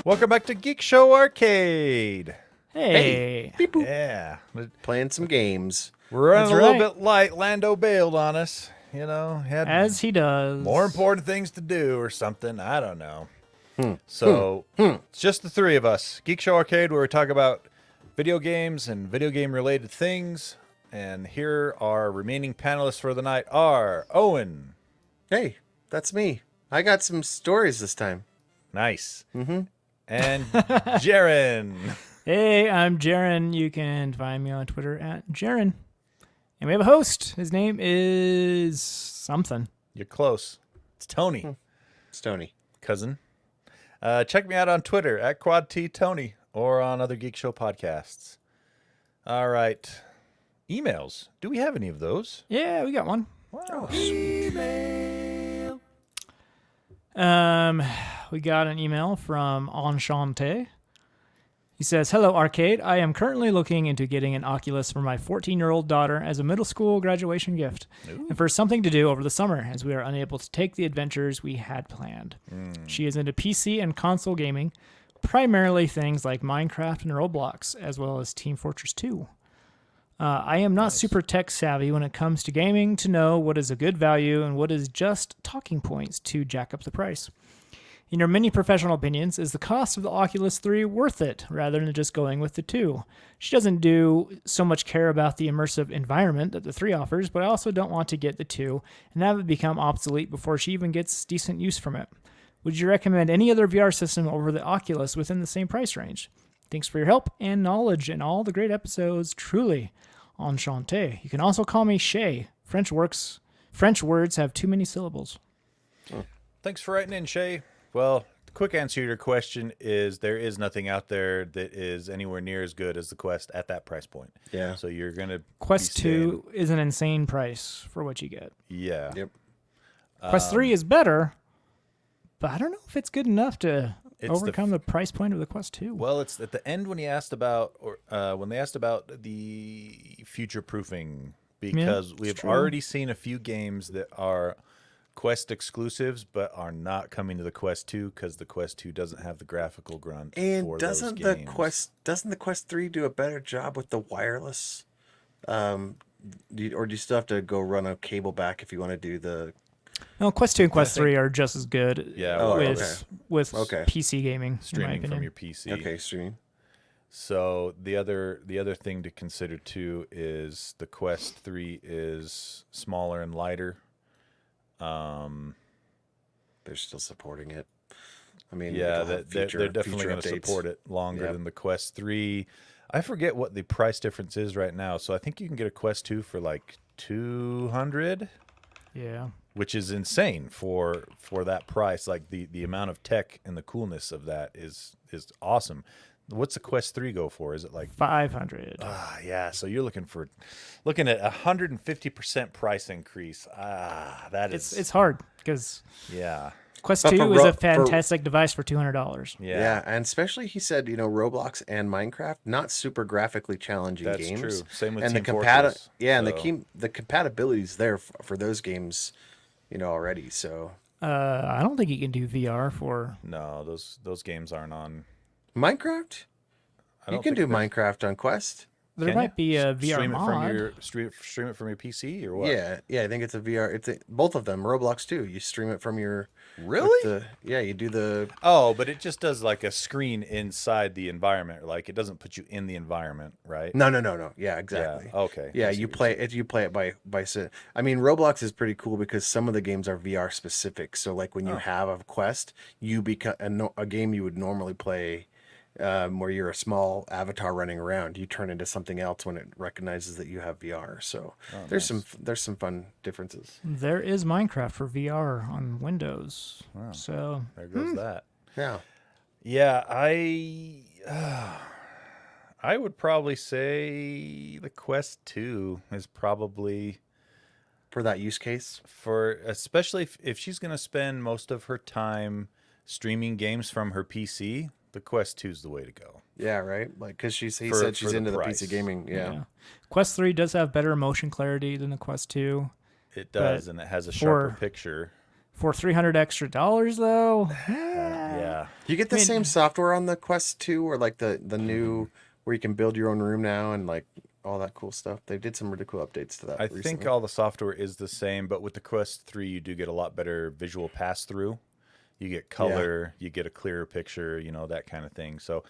Welcome back to Geek Show Arcade. Hey. Beep boop. Yeah. Playing some games. We're running That's a little right. bit light. Lando bailed on us. You know, had As he does. more important things to do or something. I don't know. So it's just the three of us. Geek Show Arcade, where we talk about video games and video game related things. And here our remaining panelists for the night are Owen. Hey, that's me. I got some stories this time. Nice. And Jaren. Hey, I'm Jaren. You can find me on Twitter at Jaren. And we have a host. His name is something. You're close. It's Tony. Stony. Cousin. Check me out on Twitter at QuadTTony or on other Geek Show podcasts. All right. Emails. Do we have any of those? Yeah, we got one. Wow. We got an email from Enchante. He says, "Hello, Arcade. I am currently looking into getting an Oculus for my 14-year-old daughter as a middle school graduation gift, and for something to do over the summer, as we are unable to take the adventures we had planned. She is into PC and console gaming, primarily things like Minecraft and Roblox, as well as Team Fortress 2. I am not super tech savvy when it comes to gaming to know what is a good value and what is just talking points to jack up the price. In your many professional opinions, is the cost of the Oculus 3 worth it rather than just going with the 2? She doesn't do so much care about the immersive environment that the 3 offers, but I also don't want to get the 2 and have it become obsolete before she even gets decent use from it. Would you recommend any other VR system over the Oculus within the same price range? Thanks for your help and knowledge and all the great episodes. Truly, Enchanté. You can also call me Shay. French words have too many syllables." Thanks for writing in, Shay. Well, the quick answer to your question is there is nothing out there that is anywhere near as good as the Quest at that price point. Yeah. So you're going to... Quest 2 is an insane price for what you get. Yeah. Yep. Quest 3 is better, but I don't know if it's good enough to overcome the price point of the Quest 2. Well, it's at the end when he asked about, or when they asked about the future proofing, because we have already seen a few games that are Quest exclusives, but are not coming to the Quest 2 because the Quest 2 doesn't have the graphical grunt. And for doesn't those the games. Quest 3 do a better job with the wireless? Or do you still have to go run a cable back if you want to do the? No, Quest 2 and Quest 3 are just as good with PC gaming, streaming in my from opinion. your PC? Okay, streaming. So the other thing to consider too is the Quest 3 is smaller and lighter. They're still supporting it. I mean, Yeah, it'll have they're definitely going to updates. support it longer than the Quest 3. I forget what the price difference is right now. So I think you can get a Quest 2 for like $200, Yeah. which is insane for that price. Like the amount of tech and the coolness of that is awesome. What's the Quest 3 go for? Is it like 500. yeah, so you're looking at 150% price increase. That is It's hard because yeah. Quest But 2 for is a for- fantastic device for $200. Yeah, and especially he said, Roblox and Minecraft, not super graphically challenging That's games. true. Same with and Team the Fortress. and so. the compatibility's there for those games, already. So I don't think you can do VR for. No, those games aren't on. Minecraft, I you don't can do think there's- Minecraft on Quest. There Can might you? be a VR stream mod. it from your stream it from your PC or what? Yeah, I think it's a VR. Both of them. Roblox too. You stream it from your. Really? You do the. Oh, but it just does like a screen inside the environment. Like it doesn't put you in the environment, right? No. Yeah, exactly. Yeah. Okay. Yeah, I see you what play you're it. You play it by. I mean, Roblox is pretty cool because some of the games are VR specific. So, like when you have a quest, you become a game you would normally play, where you're a small avatar running around. You turn into something else when it recognizes that you have VR. So there's some fun differences. There is Minecraft for VR on Windows. Wow. So There goes that. Yeah. Yeah, I would probably say the Quest 2 is probably For that use case. especially if she's going to spend most of her time streaming games from her PC, the Quest 2 is the way to go. Yeah, right. Like because he For- said for she's the into the price. PC gaming. Yeah. Quest 3 does have better motion clarity than the Quest 2. It does, But and it has a sharper for- picture. For $300 extra though. Yeah. You get the same software on the Quest 2 or like the new where you can build your own room now and like all that cool stuff. They did some really cool updates to that I recently. think all the software is the same, but with the Quest 3, you do get a lot better visual pass through. You get color, you get a clearer picture, that kind of thing. So,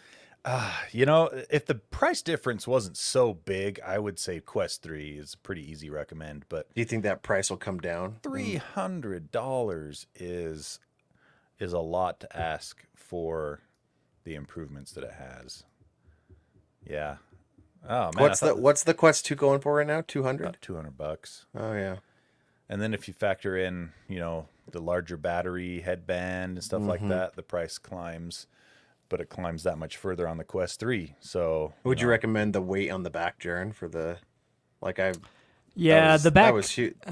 if the price difference wasn't so big, I would say Quest 3 is a pretty easy recommend. But do you think that price will come down? $300 is a lot to ask for the improvements that it has. Yeah. Oh man, What's the Quest 2 going for right now? 200? About $200. Oh yeah. And then if you factor in, the larger battery, headband, and stuff like that, the price climbs, but it climbs that much further on the Quest 3. So, would you recommend the weight on the back, Jaren, for the the back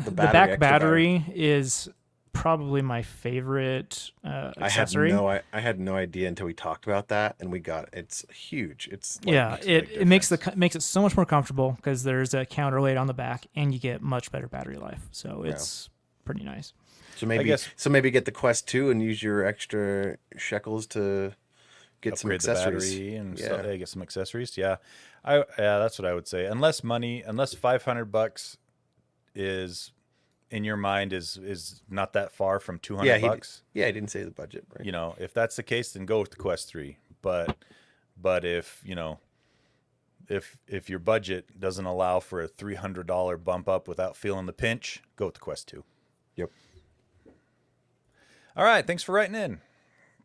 the back battery is probably my favorite accessory. I had no idea until we talked about that, and it's huge. It's it makes it so much more comfortable because there's a counterweight on the back, and you get much better battery life. So it's pretty nice. So maybe get the Quest 2 and use your extra shekels to get some accessories. The battery and get some accessories. Yeah, that's what I would say. Unless $500 is in your mind is not that far from $200. Yeah, I didn't say the budget. Right. If that's the case, then go with the Quest 3. But if if your budget doesn't allow for a $300 bump up without feeling the pinch, go with the Quest 2. Yep. All right, thanks for writing in.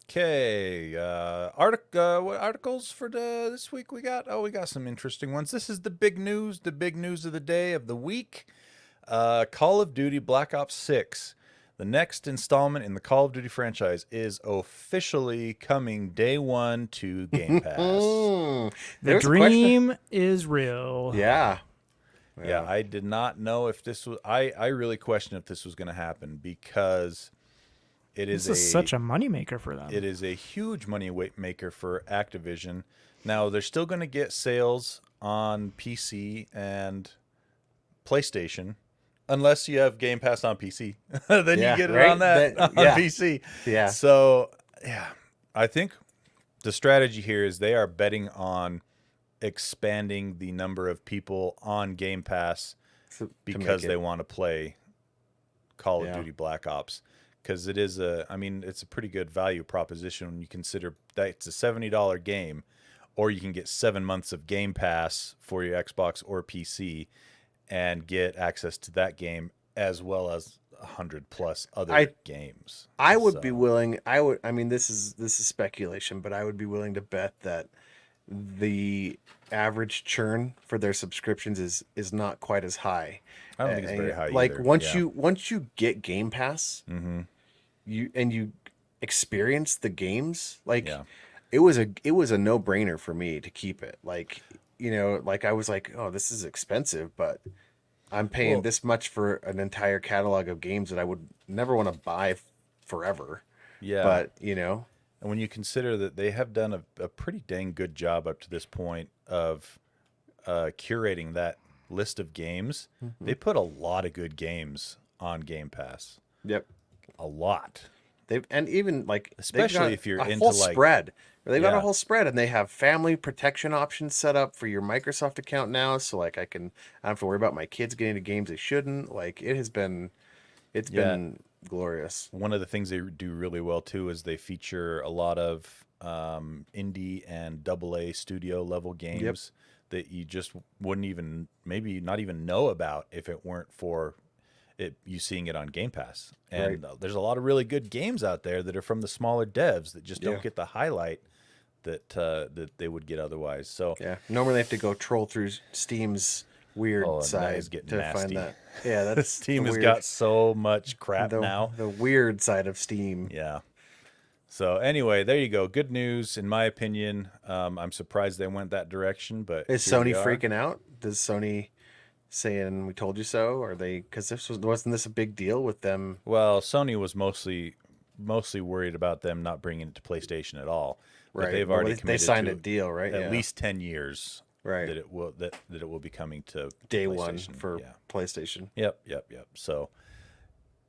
Okay, what articles for this week we got? Oh, we got some interesting ones. This is the big news of the day, of the week. Call of Duty Black Ops 6, the next installment in the Call of Duty franchise, is officially coming day one to Game Pass. The dream is real. Yeah. Yeah, I did not know if this was... I really questioned if this was going to happen because... This is such a moneymaker for them. It is a huge money maker for Activision. Now, they're still going to get sales on PC and PlayStation, unless you have Game Pass on PC. Then you get it on PC. Yeah. So, I think the strategy here is they are betting on expanding the number of people on Game Pass because they want to play Call of Duty Black Ops. Because it's a pretty good value proposition when you consider that it's a $70 game, or you can get 7 months of Game Pass for your Xbox or PC and get access to that game as well as 100+ other games. I would be willing. This is speculation, but I would be willing to bet that the average churn for their subscriptions is not quite as high. I don't think it's very high. Like either. once you get Game Pass. Mm-hmm. You experience the games, it was a no-brainer for me to keep it. I was like, oh, this is expensive, but I'm paying this much for an entire catalog of games that I would never want to buy forever. Yeah. But, and when you consider that they have done a pretty dang good job up to this point of curating that list of games, they put a lot of good games on Game Pass. Yep. A lot. Especially if you're into whole spread. They've got a whole spread, and they have family protection options set up for your Microsoft account now. So I don't have to worry about my kids getting into games they shouldn't. It's been glorious. One of the things they do really well too is they feature a lot of indie and AA studio level games that you just wouldn't even, maybe not even know about if it weren't for you seeing it on Game Pass. And there's a lot of really good games out there that are from the smaller devs that just don't get the highlight that they would get otherwise. So normally they have to go troll through Steam's weird side to nasty. Find that. Yeah, that's Steam has got so much crap now. The weird side of Steam. Yeah. So anyway, there you go. Good news, in my opinion. I'm surprised they went that direction, but is Sony freaking out? Does Sony saying "we told you so"? Or because wasn't this a big deal with them? Well, Sony was mostly worried about them not bringing it to PlayStation at all. Right. But they've already committed they signed a deal, right? At least 10 years. Right. That it will be coming to day one for PlayStation. Yep. So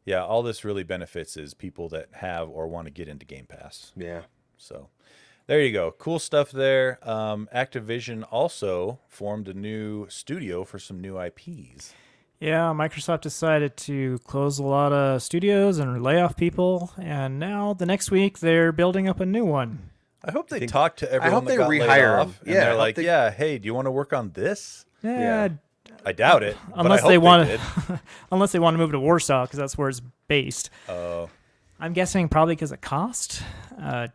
Yeah, all this really benefits is people that have or want to get into Game Pass. Yeah. So there you go. Cool stuff there. Activision also formed a new studio for some new IPs. Yeah, Microsoft decided to close a lot of studios and lay off people, and now the next week they're building up a new one. I hope they talk to everyone that they got laid rehire off. them. And they're like, yeah, hey, do you want to work on this? Yeah, I doubt it. unless but I they hope want did. unless they want to move to Warsaw because that's where it's based. Oh. I'm guessing probably because of cost.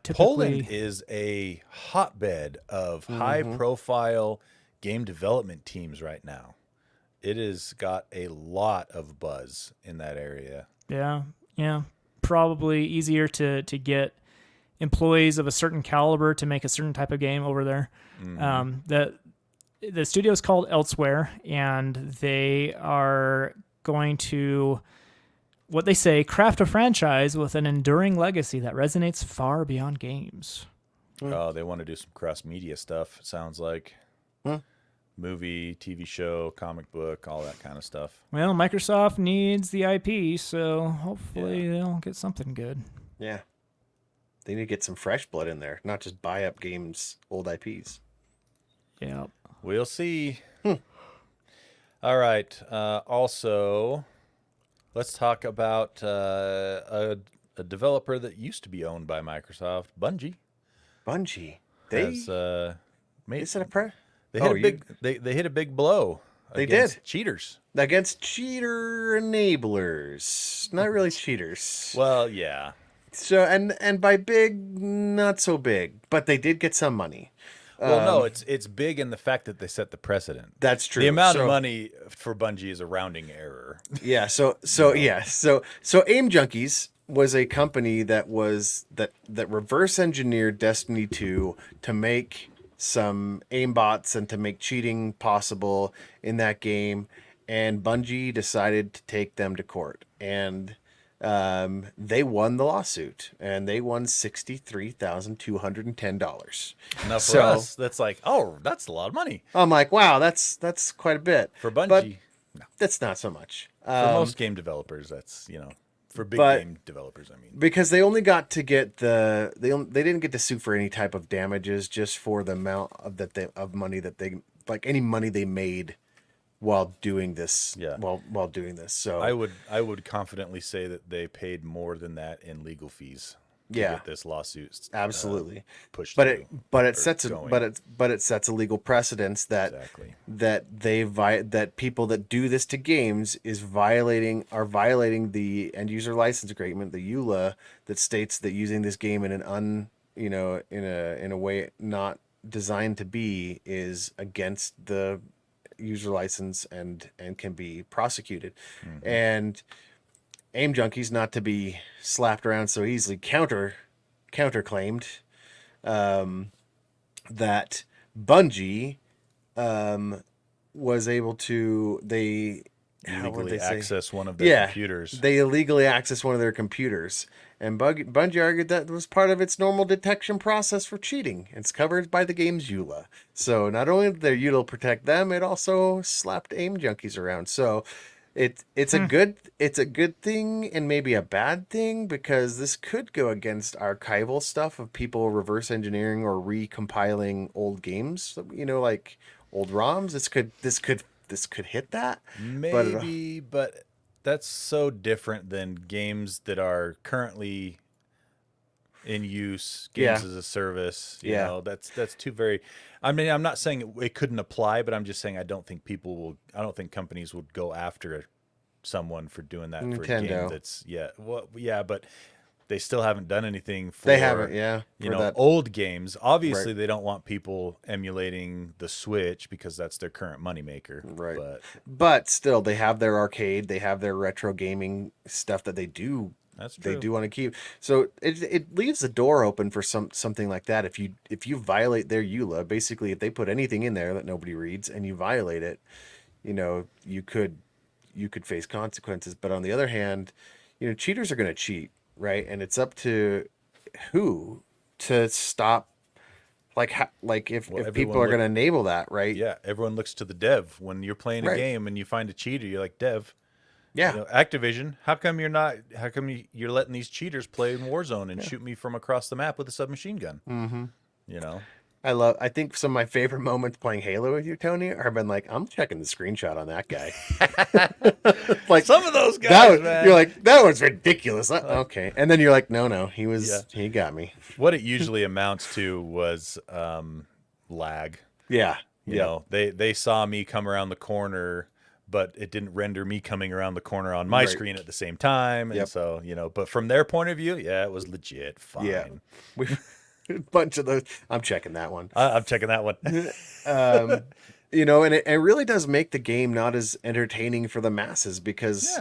Typically, Poland is a hotbed of high-profile game development teams right now. It has got a lot of buzz in that area. Yeah, probably easier to get employees of a certain caliber to make a certain type of game over there. The studio is called Elsewhere, and they are going to, what they say, craft a franchise with an enduring legacy that resonates far beyond games. Oh, they want to do some cross-media stuff, it sounds like. Movie, TV show, comic book, all that kind of stuff. Well, Microsoft needs the IP, so hopefully they'll get something good. Yeah. They need to get some fresh blood in there, not just buy up games, old IPs. Yeah. We'll see. All right. Also, let's talk about a developer that used to be owned by Microsoft, Bungie. Bungie. Has, made, Is it a pre? They hit a big. They hit a big blow. They against did. Cheaters. Against cheater enablers. Not really cheaters. Well, yeah. So and by big, not so big, but they did get some money. Well, no, it's big in the fact that they set the precedent. That's true. The amount of money for Bungie is a rounding error. Yeah. So Aim Junkies was a company that reverse engineered Destiny 2 to make some aimbots and to make cheating possible in that game, and Bungie decided to take them to court, and they won the lawsuit, and they won $63,210. Now for us, that's like, oh, that's a lot of money. I'm like, wow, that's quite a bit For Bungie, but no. That's not so much. For most game developers, that's for big game developers, I mean, because they only got to get they didn't get to sue for any type of damages, just for the amount of money that they, like, any money they made while doing this. Yeah. While doing this. So I would confidently say that they paid more than that in legal fees to get this lawsuit absolutely pushed. But through, it sets a legal precedence that exactly. that people that do this to games are violating the end user license agreement, the EULA, that states that using this game in an in a way not designed to be is against the user license and can be prosecuted. And Aim Junkies, not to be slapped around so easily, counterclaimed that Bungie was able to illegally access one of their computers. They illegally accessed one of their computers, and Bungie argued that was part of its normal detection process for cheating. It's covered by the game's EULA. So not only did their EULA protect them, it also slapped Aim Junkies around. So it's a good thing and maybe a bad thing, because this could go against archival stuff of people reverse engineering or recompiling old games, like old ROMs. This could hit that. Maybe, but that's so different than games that are currently in use, games as a service. You know, that's two very. I mean, I'm not saying it couldn't apply, but I'm just saying I don't think companies would go after someone for doing that for a game that's but they still haven't done anything for. They haven't, old games. Obviously, they don't want people emulating the Switch because that's their current moneymaker. Right. But still, they have their arcade, they have their retro gaming stuff that they do. That's true. They do want to keep. So it leaves the door open for something like that. If you violate their EULA, basically, if they put anything in there that nobody reads and you violate it, you could face consequences. But on the other hand, cheaters are going to cheat, right? And it's up to who to stop. If people are going to enable that, right? Yeah, everyone looks to the dev when you're playing a game and you find a cheater. You're like, Dev, Yeah. You know, Activision, how come you're letting these cheaters play in Warzone and shoot me from across the map with a submachine gun? Mm-hmm. You know, I think some of my favorite moments playing Halo with you, Tony, are been like, I'm checking the screenshot on that guy. Like some of those guys, man. You're like, that was ridiculous. Okay. And then you're like, no, he got me. What it usually amounts to was lag. Yeah. You know, they saw me come around the corner, but it didn't render me coming around the corner on my screen at the same time. And so, you know, but from their point of view, yeah, it was legit fine. Yeah. A bunch of those. I'm checking that one. I'm checking that one. You know, and it really does make the game not as entertaining for the masses because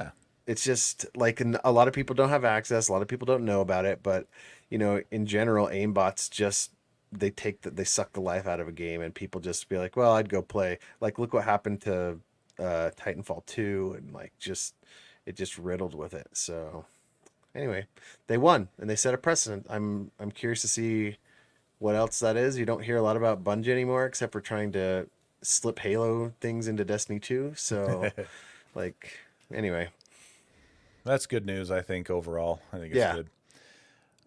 it's just like a lot of people don't have access. A lot of people don't know about it. But, you know, in general, aimbots just they suck the life out of a game, and people just be like, well, I'd go play. Like, look what happened to Titanfall 2, and like it just riddled with it. So anyway, they won and they set a precedent. I'm curious to see what else that is. You don't hear a lot about Bungie anymore, except for trying to slip Halo things into Destiny 2. So like, anyway, that's good news. I think overall, I think it's good.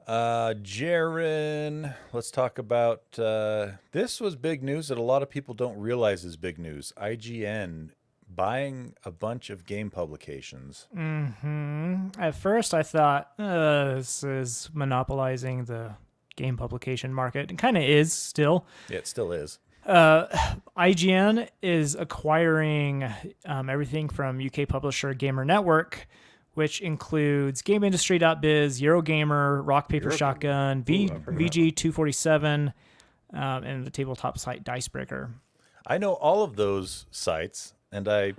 Jaren, let's talk about this was big news that a lot of people don't realize is big news. IGN buying a bunch of game publications. At first, I thought this is monopolizing the game publication market. It kind of is still. Yeah, it still is. IGN is acquiring everything from UK publisher Gamer Network, which includes GameIndustry.biz, Eurogamer, Rock Paper Shotgun, VG247, and the tabletop site Dicebreaker. I know all of those sites, and I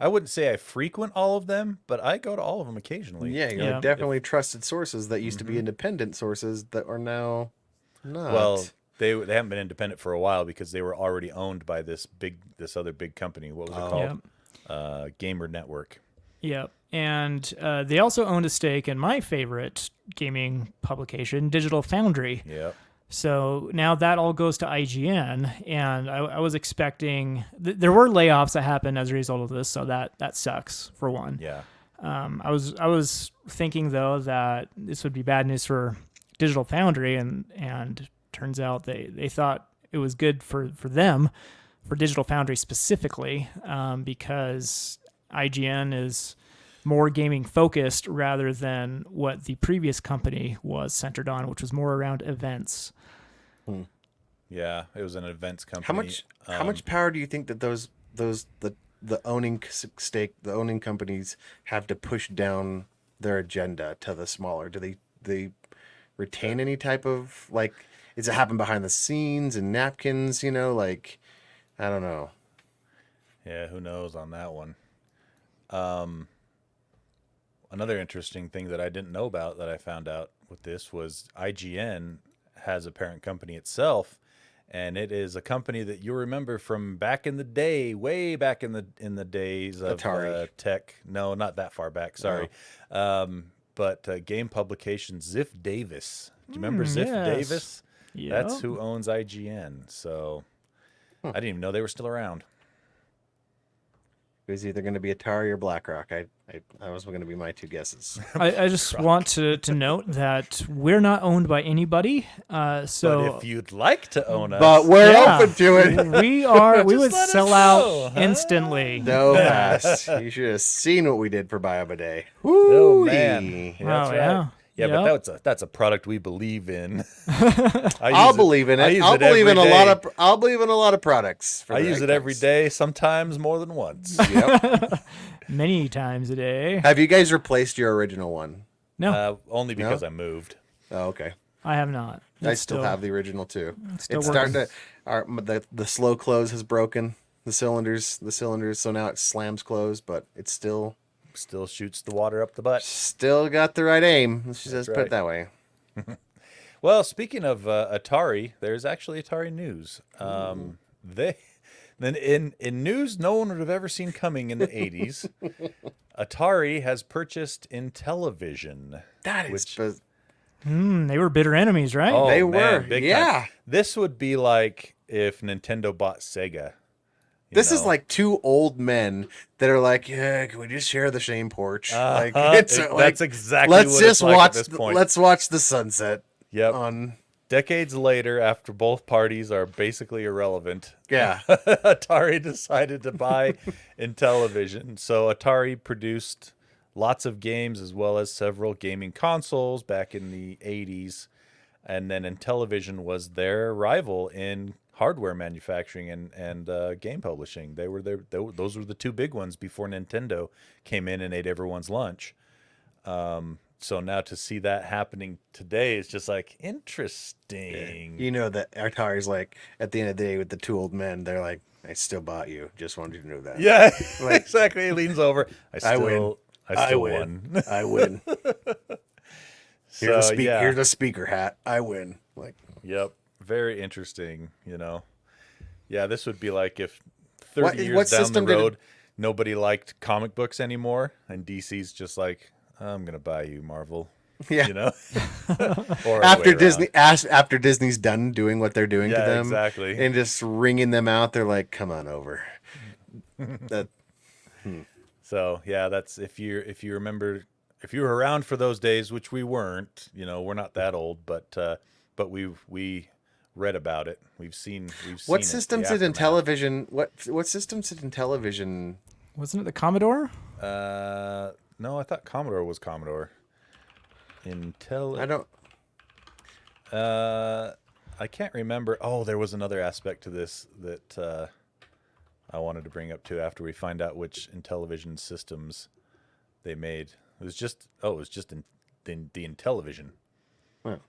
wouldn't say I frequent all of them, but I go to all of them occasionally. Yeah, definitely trusted sources that used to be independent sources that are now not. Well, they haven't been independent for a while because they were already owned by this other big company. What was it called? Gamer Network. Yep. And they also owned a stake in my favorite gaming publication, Digital Foundry. Yep. So now that all goes to IGN, and I was expecting there were layoffs that happened as a result of this, so that sucks for one. Yeah. I was thinking though that this would be bad news for Digital Foundry, and turns out they thought it was good for them, for Digital Foundry specifically, because IGN is more gaming focused rather than what the previous company was centered on, which was more around events. Yeah, it was an events company. How much power do you think that the owning companies have to push down their agenda to the smaller? Do they retain any type of, like, does it happen behind the scenes and napkins, you know, like, I don't know. Yeah, who knows on that one. Another interesting thing that I didn't know about that I found out with this was IGN has a parent company itself, and it is a company that you remember from back in the day, way back in the days of Atari. tech. No, not that far back. Sorry. But game publication Ziff Davis. Do you remember Ziff Davis? Yep. That's who owns IGN. So I didn't even know they were still around. It was either going to be Atari or BlackRock. That was going to be my two guesses. I just want to note that we're not owned by anybody. So but if you'd like to own us, but we're open to it. We would sell out instantly. No pass. You should have seen what we did for BioBidet. Oh man, Yeah, that's right. Yeah, but that's a product we believe in. I'll believe in it. I'll believe in a lot of products. I use it every day, sometimes more than once. Yep. Many times a day. Have you guys replaced your original one? No, only because I moved. Oh, okay. I have not. I still have the original too. Still It's starting to. The slow close has broken the cylinders. So now it slams closed, but it's still shoots the water up the butt. Still got the right aim. Let's just put it that way. Well, speaking of Atari, there's actually Atari news. In news no one would have ever seen coming in the 80s, Atari has purchased Intellivision. That is. They were bitter enemies, right? They man, were. big Yeah. time. This would be like if Nintendo bought Sega. This is like two old men that are like, yeah, can we just share the same porch? Like that's exactly let's what just it's like watch at this point. let's watch the sunset. Yep. On decades later, after both parties are basically irrelevant, Atari decided to buy Intellivision. So Atari produced lots of games as well as several gaming consoles back in the 80s. And then Intellivision was their rival in hardware manufacturing and game publishing. They were those were the two big ones before Nintendo came in and ate everyone's lunch. So now to see that happening today is just like interesting. You know that Atari's like at the end of the day with the two old men, they're like, I still bought you. Just wanted you to know that. Yeah, like, exactly. He leans over. I win. won. I win. Here's a speaker hat. I win. Like, yep. Very interesting, Yeah, this would be like if 30 years down the road, nobody liked comic books anymore, and DC's just like, I'm going to buy you, Marvel. Yeah. Or after Disney's done doing what they're doing to them. Exactly. And just ringing them out, they're like, come on over. So, yeah, that's if you remember, if you were around for those days, which we weren't, we're not that old, but we read about it. We've seen what systems did Intellivision what systems did Intellivision? Wasn't it the Commodore? No, I thought Commodore was Commodore. I can't remember. Oh, there was another aspect to this that I wanted to bring up too after we find out which Intellivision systems they made. It was just in the Intellivision. Wow.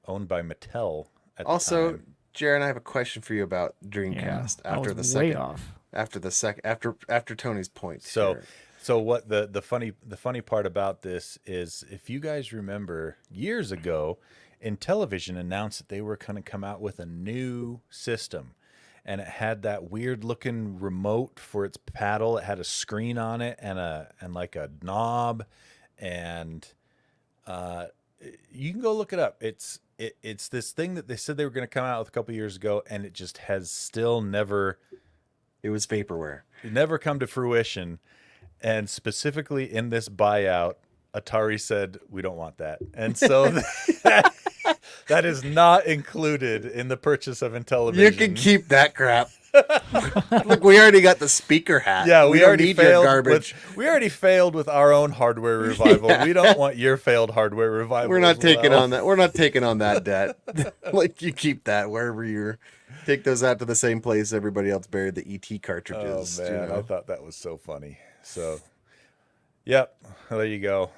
Owned by Mattel at also, the time. Jaron, I have a question for you about Dreamcast after Tony's point. So what the funny part about this is, if you guys remember years ago, Intellivision announced that they were going to come out with a new system, and it had that weird looking remote for its paddle. It had a screen on it and like a knob, and you can go look it up. It's this thing that they said they were going to come out with a couple years ago, and it just has still never. It was vaporware. It never come to fruition. And specifically in this buyout, Atari said, we don't want that. And so that is not included in the purchase of Intellivision. You can keep that crap. Look, we already got the speaker hat. Yeah, we already failed your garbage. We already failed with our own hardware revival. Yeah. We don't want your failed hardware revival. We're not taking on that. We're not taking on that debt. Like, you keep that wherever you're. Take those out to the same place everybody else buried the ET cartridges. Oh man, I thought that was so funny. So, yep, there you go.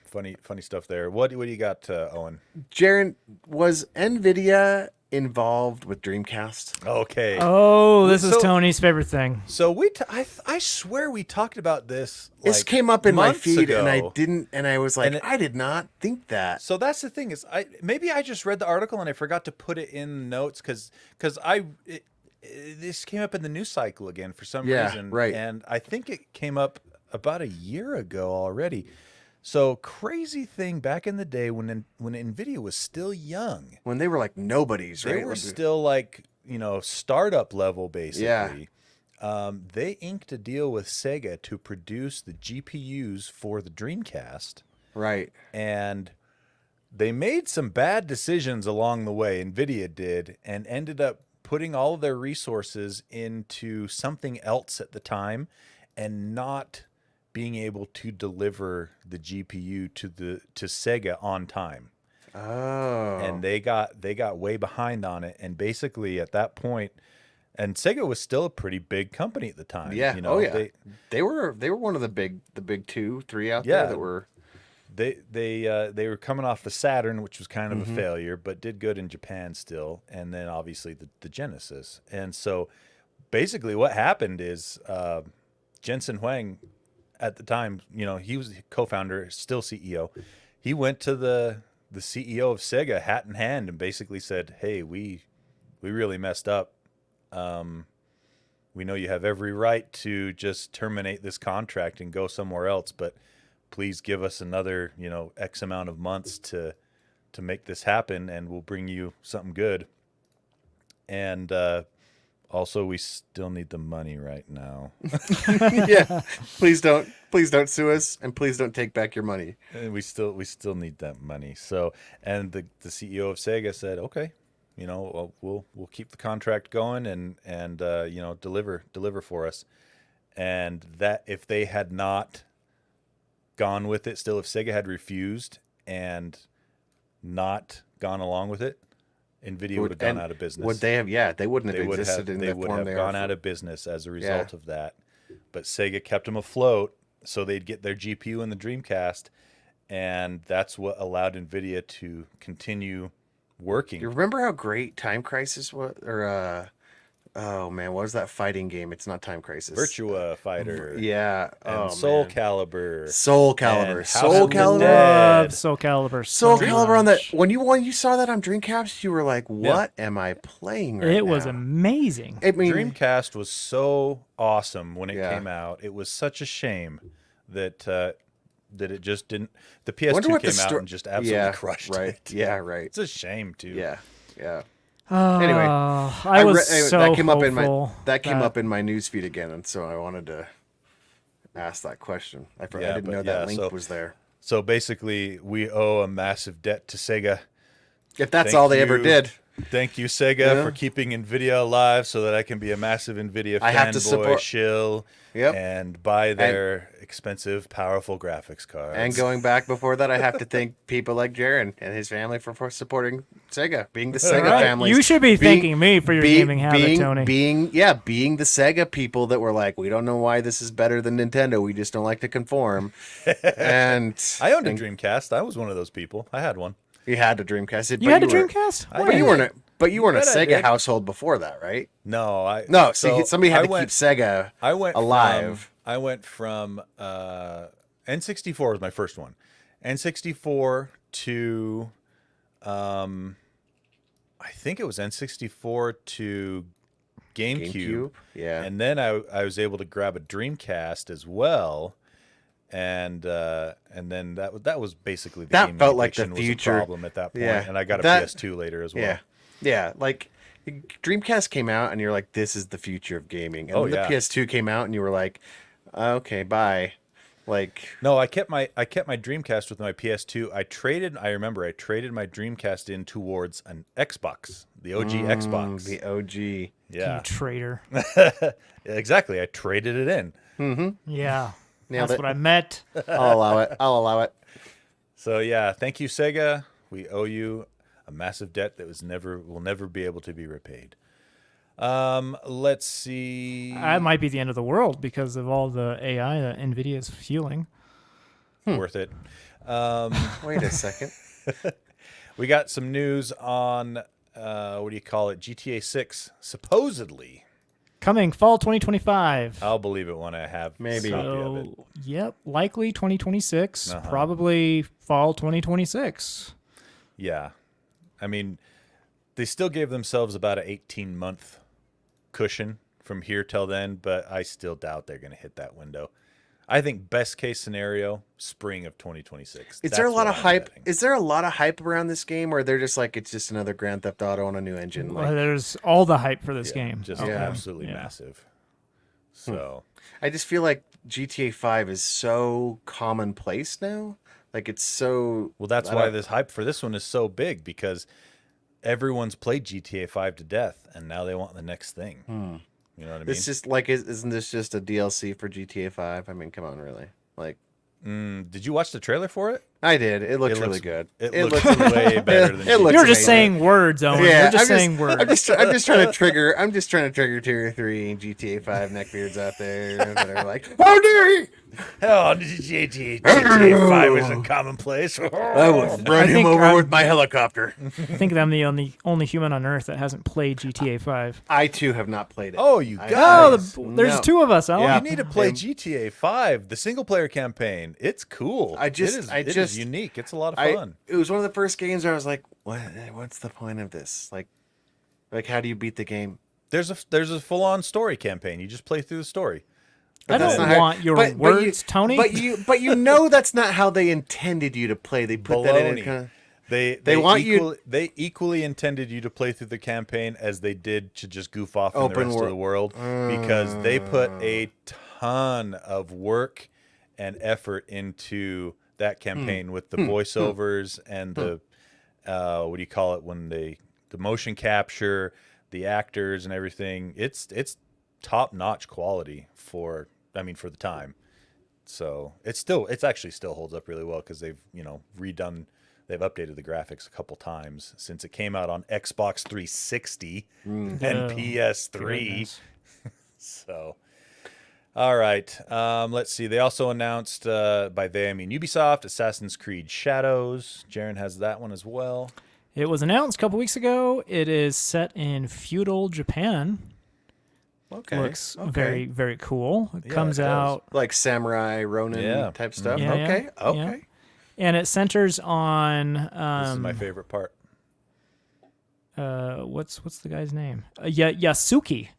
Funny stuff there. What do you got, Owen? Jaron, was NVIDIA involved with Dreamcast? Okay. Oh, this is Tony's favorite thing. So I swear we talked about this. This came up in my feed, ago. and I was like, I did not think that. So that's the thing is, maybe I just read the article and I forgot to put it in notes because this came up in the news cycle again for some reason. Right. And I think it came up about a year ago already. So crazy thing back in the day when NVIDIA was still young. When they were like nobodies, right? They were still like, startup level basically. Yeah. They inked a deal with Sega to produce the GPUs for the Dreamcast. Right. And they made some bad decisions along the way, NVIDIA did, and ended up putting all of their resources into something else at the time and not being able to deliver the GPU to Sega on time. Oh. And they got way behind on it, and basically at that point, and Sega was still a pretty big company at the time. Yeah. They were one of the big 2-3 out there that were. They were coming off the Saturn, which was kind of a failure, but did good in Japan still, and then obviously the Genesis. And so basically what happened is Jensen Huang at the time, he was co-founder, still CEO. He went to the CEO of Sega hat in hand and basically said, hey, we really messed up. We know you have every right to just terminate this contract and go somewhere else, but please give us another, X amount of months to make this happen, and we'll bring you something good. And Also, we still need the money right now. Yeah. Please don't sue us, and please don't take back your money. And we still need that money. So, and the CEO of Sega said, okay, well, we'll keep the contract going and deliver for us. And that if they had not gone with it, still if Sega had refused and not gone along with it, Nvidia would have gone out of business. Would they have? Yeah, they wouldn't have existed in the form they are. They would have gone out of business as a result of that. But Sega kept them afloat so they'd get their GPU in the Dreamcast, and that's what allowed Nvidia to continue working. You remember how great Time Crisis was? Or oh man, what was that fighting game? It's not Time Crisis. Virtua Fighter. Yeah. And Soul Calibur. Soul Calibur. And Soul Calibur. Love Soul Calibur. Soul Calibur on that. When you saw that on Dreamcast, you were like, "What am I playing right now?" It was amazing. I mean, Dreamcast was so awesome when it came out. It was such a shame that it just didn't. The PS2 came out and just absolutely crushed it. Yeah, right. It's a shame too. Yeah. Anyway, that came up in my newsfeed again, and so I wanted to ask that question. I didn't know that link was there. So basically, we owe a massive debt to Sega. If that's all they ever did. Thank you, Sega, for keeping NVIDIA alive so that I can be a massive NVIDIA fanboy shill and buy their expensive, powerful graphics cards. And going back before that, I have to thank people like Jaron and his family for supporting Sega, being the Sega family. You should be thanking me for your gaming habit, Tony. Being the Sega people that were like, we don't know why this is better than Nintendo. We just don't like to conform. And I owned a Dreamcast. I was one of those people. I had one. You had a Dreamcast. You had a Dreamcast? But you weren't a Sega household before that, right? No, So somebody had to keep Sega alive. I went from N64 was my first one. N64 to I think it was N64 to GameCube. Yeah. And then I was able to grab a Dreamcast as well. And then that was basically the that gaming felt like the addiction future was a problem at that point. Yeah. And I got a PS2 later as well. Yeah, like Dreamcast came out and you're like, this is the future of gaming. And then the PS2 came out and you were like, okay, bye. Like, no, I kept my Dreamcast with my PS2. I traded my Dreamcast in towards an Xbox, the OG Xbox. The OG. Yeah. You traitor. Exactly. I traded it in. Mm-hmm. Yeah. Nailed That's it. what I meant. I'll allow it. So yeah, thank you, Sega. We owe you a massive debt that will never be able to be repaid. Let's see. That might be the end of the world because of all the AI that NVIDIA is fueling. Worth it. Wait a second. We got some news on what do you call it? GTA 6 supposedly coming fall 2025. I'll believe it when I have maybe. a copy of it. Yep, likely 2026. Probably fall 2026. Yeah, I mean, they still gave themselves about an 18-month cushion from here till then, but I still doubt they're going to hit that window. I think best case scenario, spring of 2026. Is there a lot of hype? Is there a lot of hype around this game, or they're just like it's just another Grand Theft Auto on a new engine? Well, there's all the hype for this game. Just absolutely massive. So I just feel like GTA 5 is so commonplace now. Like it's so well. That's why this hype for this one is so big, because everyone's played GTA 5 to death, and now they want the next thing. You know what I mean? It's just like, isn't this just a DLC for GTA 5? I mean, come on, really? Like, did you watch the trailer for it? I did. It looks really good. It looks way better than GTA. You're just saying words, Owen. Yeah, You're just saying words. I'm just trying to trigger 2 or 3 GTA 5 neckbeards out there that are like, how dare he? Oh, GTA 5 isn't commonplace. I will run him over with my helicopter. I think I'm the only human on Earth that hasn't played GTA 5. I too have not played it. Oh, you guys! There's two of us, Alan. Yeah. You need to play GTA 5, the single player campaign. It's cool. It is unique. It's a lot of fun. It was one of the first games where I was like, what's the point of this? Like how do you beat the game? There's a full on story campaign. You just play through the story. I don't want your words, Tony. But you know that's not how they intended you to play. They put that in. They want they equally intended you to play through the campaign as they did to just goof off in the rest of the world, because they put a ton of work and effort into that campaign with the voiceovers and the what do you call it when the motion capture, the actors and everything. It's top-notch quality for the time. So it's actually still holds up really well because they've they've updated the graphics a couple times since it came out on Xbox 360 and PS3. So, all right, let's see. They also announced, by they I mean Ubisoft, Assassin's Creed Shadows. Jaren has that one as well. It was announced a couple weeks ago. It is set in feudal Japan. Okay. Looks very, very cool. It Yeah, comes it does. out. Like samurai Ronin type stuff. Yeah, Okay. yeah, Okay. yeah. And it centers on This is my favorite part. what's the guy's name? Yasuki.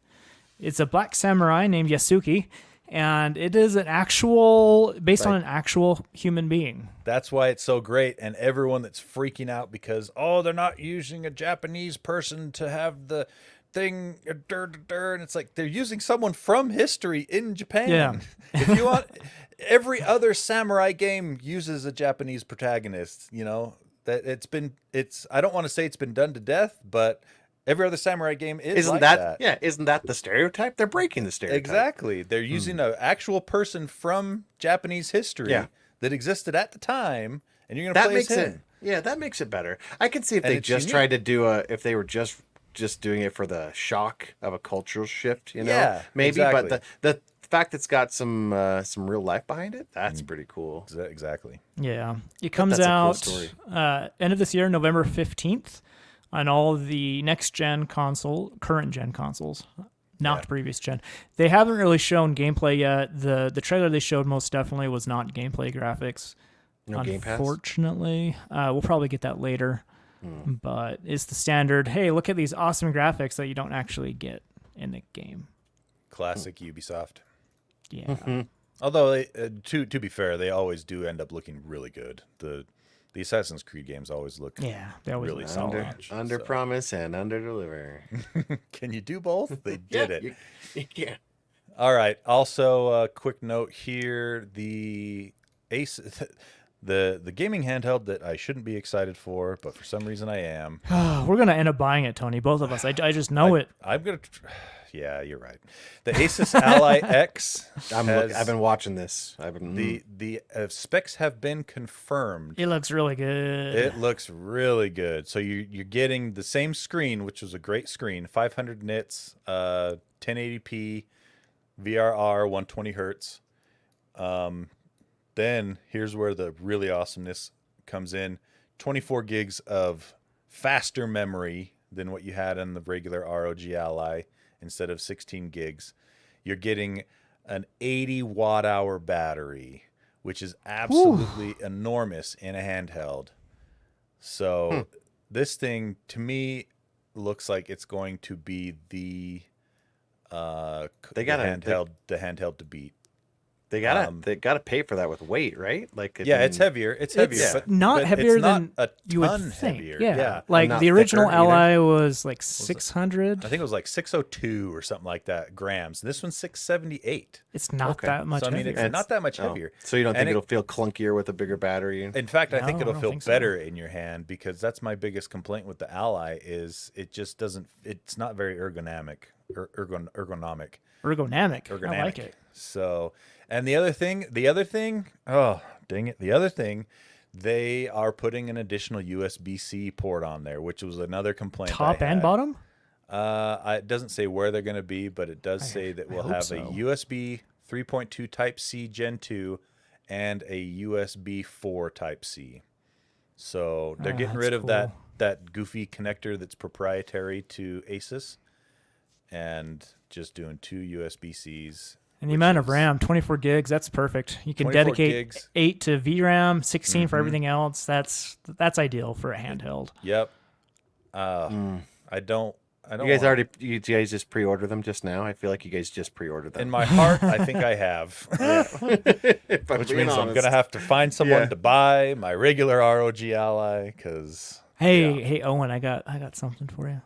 It's a black samurai named Yasuki, and it is based on an actual human being. That's why it's so great, and everyone that's freaking out because they're not using a Japanese person to have the thing, and it's like they're using someone from history in Japan. Yeah. If you want, every other samurai game uses a Japanese protagonist. That it's I don't want to say it's been done to death, but every other samurai game is Isn't like that yeah? Isn't that the stereotype? They're breaking the stereotype. Exactly. They're using an actual person from Japanese history that existed at the time, and you're going to play as him. That makes it better. I can see if And they it's just unique. tried to do if they were just doing it for the shock of a cultural shift, Yeah, maybe. exactly. But the fact it's got some real life behind it, that's pretty cool. Exactly. Yeah. It comes that's a cool out story. end of this year, November 15th, on all the current gen consoles, not previous gen. They haven't really shown gameplay yet. The trailer they showed most definitely was not gameplay graphics. No Game Pass? Unfortunately, we'll probably get that later. But it's the standard, hey, look at these awesome graphics that you don't actually get in the game. Classic Ubisoft. Yeah. Although, to be fair, they always do end up looking really good. The Assassin's Creed games always look Yeah, they always really look solid. Under promise and under deliver. Can you do both? They did it. You can. All right. Also, a quick note here: the Ace, the gaming handheld that I shouldn't be excited for, but for some reason I am. We're gonna end up buying it, Tony. Both of us. I just know it. I'm gonna. Yeah, you're right. The Asus Ally X. I've been watching this. The specs have been confirmed. It looks really good. It looks really good. So you're getting the same screen, which was a great screen, 500 nits, 1080p, VRR, 120 hertz. Then here's where the really awesomeness comes in: 24 gigs of faster memory than what you had in the regular ROG Ally. Instead of 16 gigs, you're getting an 80 watt hour battery, which is absolutely enormous in a handheld. So this thing to me looks like it's going to be the handheld to beat. They gotta pay for that with weight, right? Like it's heavier. It's heavier, but not heavier it's than not a you would ton think. heavier. Yeah. Like Not the original thicker either. Ally was like 600. I think it was like 602 or something like that grams. This one's 678. It's not that much So I mean, heavier. it's not that much heavier. So you don't And think it'll feel clunkier with a bigger battery? In fact, I think No, I it'll don't feel think so. better in your hand, because that's my biggest complaint with the Ally is it just doesn't. It's not very ergonomic. Ergonomic. Ergonomic. I like it. So, and the other thing, oh, dang it. The other thing, they are putting an additional USB-C port on there, which was another complaint. Top I and had. bottom? It doesn't say where they're going to be, but it does say that we'll hope have so. a USB 3.2 Type-C Gen 2 and a USB 4 Type-C. So they're getting that's rid of cool. that goofy connector that's proprietary to Asus and just doing two USB-Cs. And the amount of RAM, 24 gigs, that's perfect. You can 24 dedicate gigs. 8 to VRAM, 16 for everything else. That's ideal for a handheld. Yep. I don't don't. You guys just pre-order them just now? I feel like you guys just pre-ordered them. In my heart, I think I have. Which means I'm gonna have to find someone to buy my regular ROG ally because. Hey, Owen, I got something for you.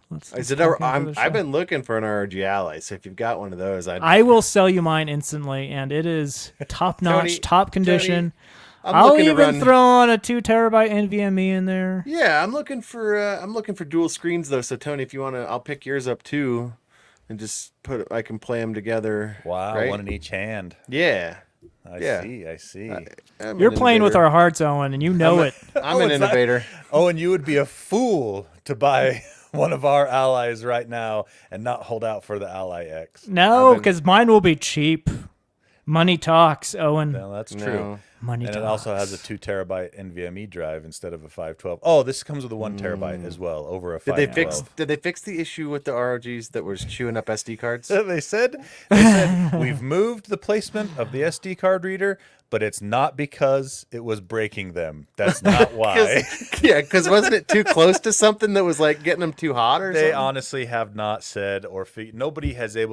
I've been looking for an ROG ally, so if you've got one of those, I will sell you mine instantly, and it is top notch, top condition. Tony, I'll even throw on a 2 terabyte NVMe in there. Yeah, I'm looking for dual screens though. So Tony, if you want to, I'll pick yours up too, and just I can play them together. Wow, right? One in each hand. Yeah. I see. You're playing with our hearts, Owen, and you know it. I'm an innovator. And you would be a fool to buy one of our allies right now and not hold out for the Ally X. No, because mine will be cheap. Money talks, Owen. No, that's true. No. Money and talks. it also has a 2 terabyte NVMe drive instead of a 512. Oh, this comes with a 1 terabyte as well, over a 512. Did they fix the issue with the ROGs that was chewing up SD cards? They said we've moved the placement of the SD card reader, but it's not because it was breaking them. That's not why. Because wasn't it too close to something that was like getting them too hot or something? They honestly have not said or nobody has been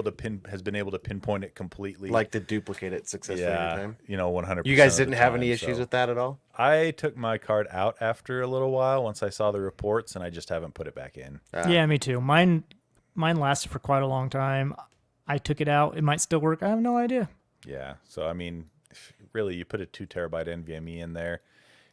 able to pinpoint it completely. Like to duplicate it successfully every time. 100%. You guys didn't have any issues with that at all? I took my card out after a little while once I saw the reports, and I just haven't put it back in. Yeah, me too. Mine lasted for quite a long time. I took it out. It might still work. I have no idea. Yeah. So I mean, really, you put a 2 terabyte NVMe in there.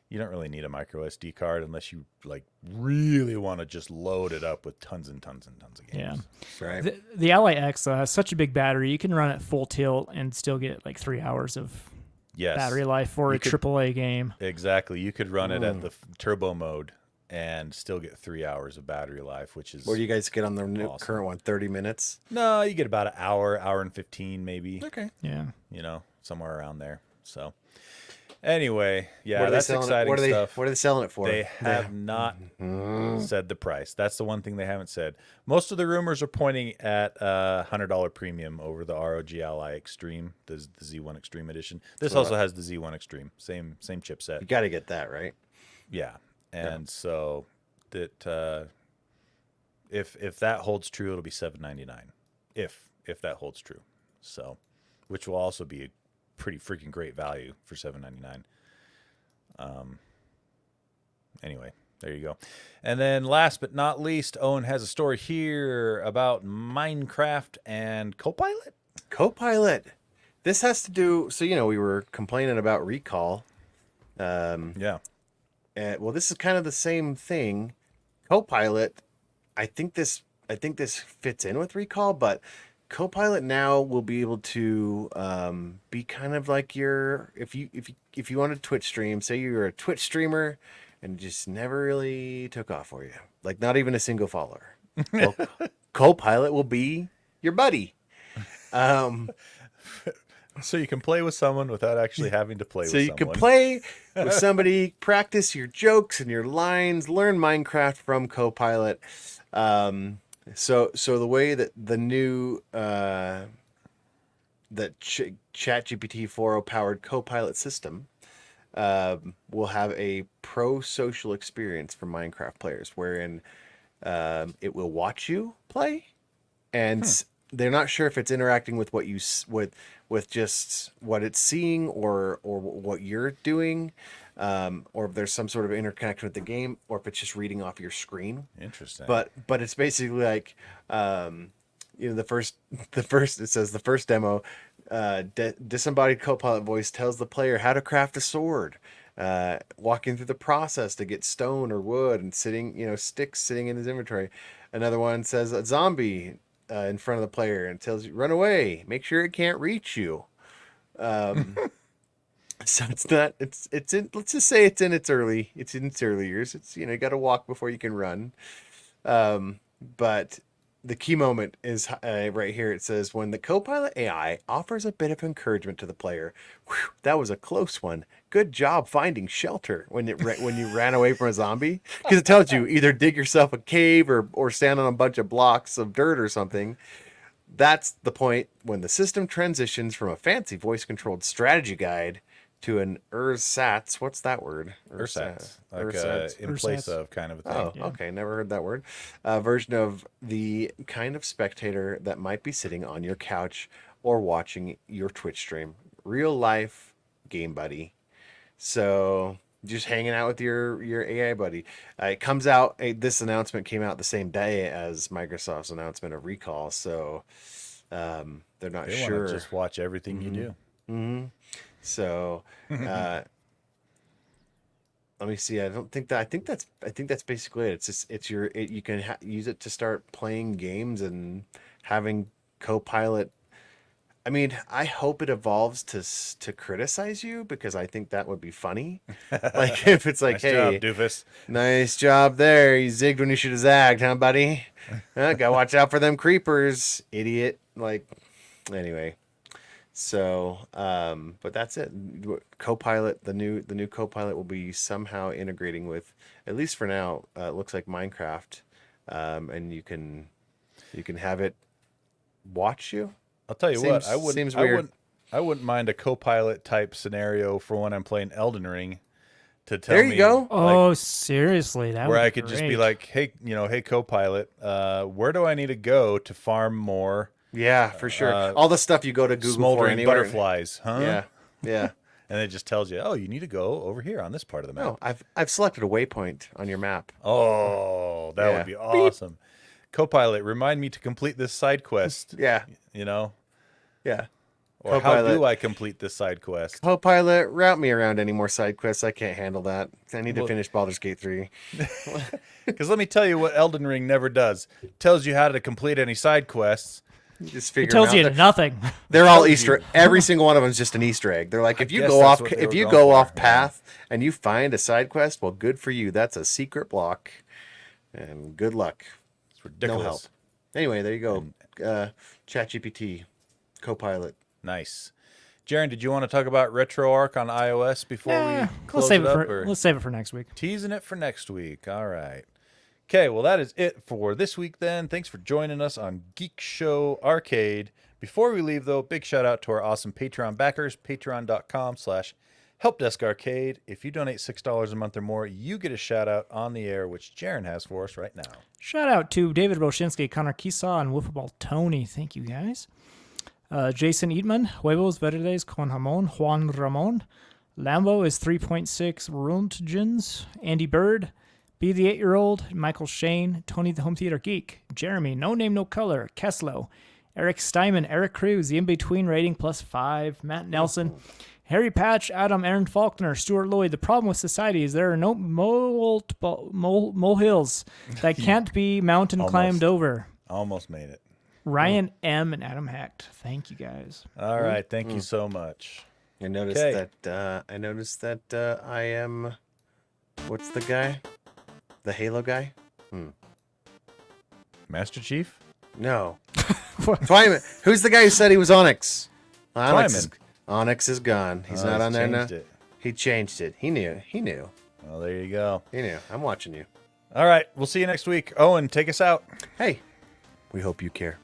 You don't really need a micro SD card unless you like really want to just load it up with tons and tons and tons of games. Yeah, right. The Ally X has such a big battery. You can run it full tilt and still get like 3 hours of battery life for a AAA game. Exactly. You could run it at the turbo mode and still get 3 hours of battery life, which is. Where do you guys get on the awesome. Current one? 30 minutes? No, you get about an hour and 15 maybe. Okay. Yeah. Somewhere around there. So. Anyway, that's exciting stuff. What are they selling it for? They have not said the price. That's the one thing they haven't said. Most of the rumors are pointing at $100 premium over the ROG Ally Extreme, the Z1 Extreme Edition. This also has the Z1 Extreme, same chipset. You got to get that, right? Yeah, and so that if that holds true, it'll be $799. If that holds true, so which will also be a pretty freaking great value for $799. Anyway, there you go. And then last but not least, Owen has a story here about Minecraft and Copilot. Copilot. This has to do. So we were complaining about recall. Yeah. Well, this is kind of the same thing. Copilot. I think this fits in with recall, but Copilot now will be able to be kind of like if you want to Twitch stream, say you're a Twitch streamer and just never really took off for you, like not even a single follower. Well, Copilot will be your buddy. So you can play with someone without actually having to play with someone. So you can play with somebody, practice your jokes and your lines, learn Minecraft from Copilot. So the way that the new ChatGPT 4.0 powered Copilot system will have a pro-social experience for Minecraft players, wherein it will watch you play, and they're not sure if it's interacting with what you with just what it's seeing or what you're doing. Or if there's some sort of interconnection with the game, or if it's just reading off your screen. Interesting. But it's basically like, the first it says the first demo, disembodied Copilot voice tells the player how to craft a sword, walking through the process to get stone or wood and sticks sitting in his inventory. Another one says a zombie in front of the player and tells you run away, make sure it can't reach you. So it's not. It's in. Let's just say it's in its early years. It's you got to walk before you can run. But the key moment is right here. It says when the Copilot AI offers a bit of encouragement to the player. Whew, that was a close one. Good job finding shelter when you ran away from a zombie, because it tells you either dig yourself a cave or stand on a bunch of blocks of dirt or something. That's the point when the system transitions from a fancy voice-controlled strategy guide to an ersatz. What's that word? Ersatz, like Ersatz. in place Ersatz. of kind of a thing. Oh, Yeah. okay. Never heard that word. Version of the kind of spectator that might be sitting on your couch or watching your Twitch stream. Real life game buddy. So just hanging out with your AI buddy. It comes out. This announcement came out the same day as Microsoft's announcement of recall. So they're not They sure. want to just watch everything you do. Mm-hmm. So let me see. I think that's basically it. It's just you can use it to start playing games and having co-pilot. I mean, I hope it evolves to criticize you, because I think that would be funny. Like if it's like, Nice hey, job, doofus. nice job there. You zigged when you should have zagged, huh, buddy? Gotta watch out for them creepers, idiot. Like, anyway. So, but that's it. Copilot, the new Copilot will be somehow integrating with, at least for now, it looks like Minecraft, and you can have it watch you. I'll tell you what, Seems weird. I wouldn't mind a co-pilot type scenario for when I'm playing Elden Ring to tell There you me, go. like, Oh, seriously, that where would I be could just great. be like, hey, hey co-pilot, where do I need to go to farm more Yeah, for sure. All the stuff you go to Google for smoldering anywhere. butterflies, huh? Yeah, yeah. And it just tells you, oh, you need to go over here on this part of the map. No, I've selected a waypoint on your map. Oh, that Yeah. would be awesome. Co-pilot, remind me to complete this side quest. Yeah, You know, yeah. or how Co-pilot. do I complete this side quest? Copilot, route me around any more side quests. I can't handle that. I need to finish Baldur's Gate 3. Because let me tell you what Elden Ring never does. It tells you how to complete any side quests. Just It figure tells them you out. nothing. They're all tells Easter. Every single one of them is just an Easter egg. They're like, if you guess go that's off, what they if were you going go for, off yeah. path and you find a side quest, well, good for you. That's a secret block, and good luck. It's ridiculous. No help. Anyway, there you go. ChatGPT, Copilot. Nice. Jaren, did you want to talk about RetroArch on iOS before we close let's save it it up? for or let's save it for next week. teasing it for next week. All right. Okay, well, that is it for this week then. Thanks for joining us on Geek Show Arcade. Before we leave, though, big shout out to our awesome Patreon backers, patreon.com/helpdeskarcade. If you donate $6 a month or more, you get a shout out on the air, which Jaren has for us right now. Shout out to David Roshinsky, Connor Kisaw, and Wiffleball Tony. Thank you guys. Jason Eatman, Huevos Verdes con Jamon, Juan Ramon. Lambo is 3.6 Rundgens. Andy Bird, Be the 8-Year-Old, Michael Shane, Tony the Home Theater Geek, Jeremy, No Name No Color, Keslow, Eric Steinman, Eric Cruz, the In-Between rating +5, Matt Nelson, Harry Patch, Adam, Aaron Faulkner, Stuart Lloyd. The problem with society is there are no molehills that can't be mountain climbed over. Almost made it. Ryan M. and Adam Hecht. Thank you guys. All right. Thank you so much. I noticed Okay. that. I am. What's the guy? The Halo guy? Master Chief? No. Twyman. Who's the guy who said he was Onyx? Twyman. Onyx is gone. He's not he's on there now. changed it. He changed it. He knew. He knew. Well, there you go. He knew. I'm watching you. All right. We'll see you next week. Owen, take us out. Hey, we hope you care.